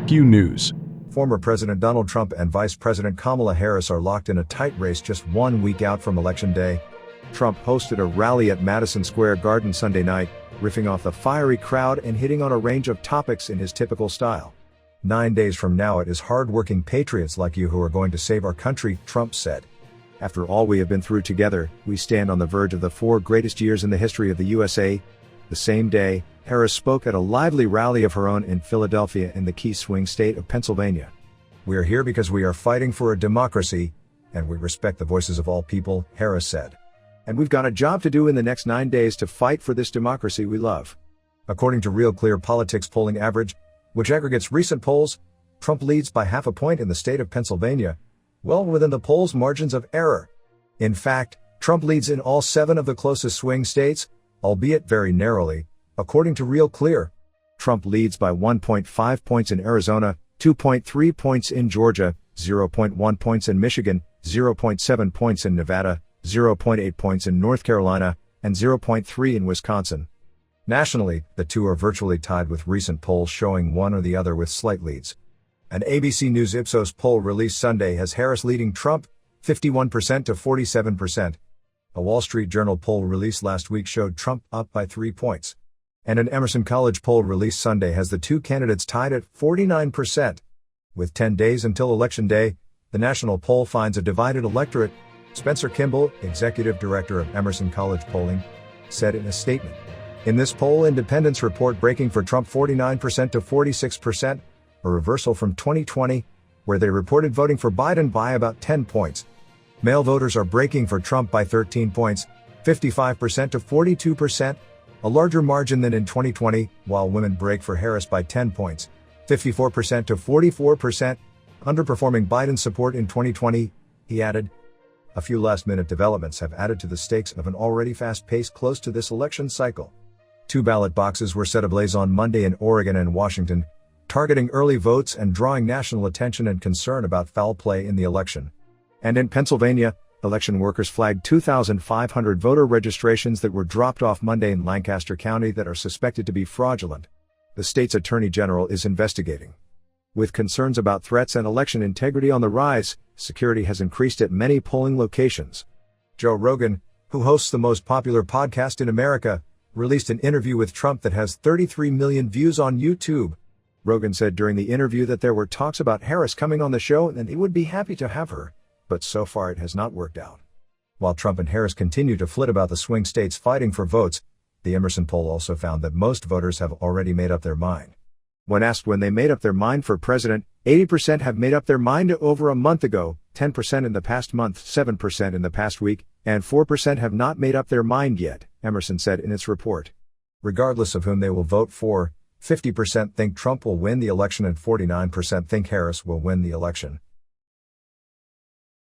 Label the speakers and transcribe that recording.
Speaker 1: Q News.
Speaker 2: Former President Donald Trump and Vice President Kamala Harris are locked in a tight race just 1 week out from Election Day. Trump hosted a rally at Madison Square Garden Sunday night, riffing off the fiery crowd and hitting on a range of topics in his typical style. 9 days from now, it is hard-working patriots like you who are going to save our country, Trump said. After all we have been through together, we stand on the verge of the 4 greatest years in the history of the USA. The same day, Harris spoke at a lively rally of her own in Philadelphia in the key swing state of Pennsylvania. "We are here because we are fighting for a democracy, and we respect the voices of all people," Harris said. "And we've got a job to do in the next 9 days to fight for this democracy we love." According to Real Clear Politics polling average, which aggregates recent polls, Trump leads by half a point in the state of Pennsylvania, well within the poll's margins of error. In fact, Trump leads in all 7 of the closest swing states, albeit very narrowly, according to Real Clear. Trump leads by 1.5 points in Arizona, 2.3 points in Georgia, 0.1 points in Michigan, 0.7 points in Nevada, 0.8 points in North Carolina, and 0.3 in Wisconsin. Nationally, the two are virtually tied with recent polls showing one or the other with slight leads. An ABC News Ipsos poll released Sunday has Harris leading Trump, 51% to 47%. A Wall Street Journal poll released last week showed Trump up by 3 points. And an Emerson College poll released Sunday has the two candidates tied at 49%. With 10 days until Election Day, the national poll finds a divided electorate, Spencer Kimball, executive director of Emerson College Polling, said in a statement. In this poll, independents report breaking for Trump 49% to 46%, a reversal from 2020, where they reported voting for Biden by about 10 points. Male voters are breaking for Trump by 13 points, 55% to 42%, a larger margin than in 2020, while women break for Harris by 10 points, 54% to 44%, underperforming Biden's support in 2020, he added. A few last-minute developments have added to the stakes of an already fast pace close to this election cycle. 2 ballot boxes were set ablaze on Monday in Oregon and Washington, targeting early votes and drawing national attention and concern about foul play in the election. And in Pennsylvania, election workers flagged 2,500 voter registrations that were dropped off Monday in Lancaster County that are suspected to be fraudulent. The state's attorney general is investigating. With concerns about threats and election integrity on the rise, security has increased at many polling locations. Joe Rogan, who hosts the most popular podcast in America, released an interview with Trump that has 33 million views on YouTube. Rogan said during the interview that there were talks about Harris coming on the show and he would be happy to have her, but so far it has not worked out. While Trump and Harris continue to flit about the swing states fighting for votes, the Emerson poll also found that most voters have already made up their mind. When asked when they made up their mind for president, 80% have made up their mind over a month ago, 10% in the past month, 7% in the past week, and 4% have not made up their mind yet, Emerson said in its report. Regardless of whom they will vote for, 50% think Trump will win the election and 49% think Harris will win the election.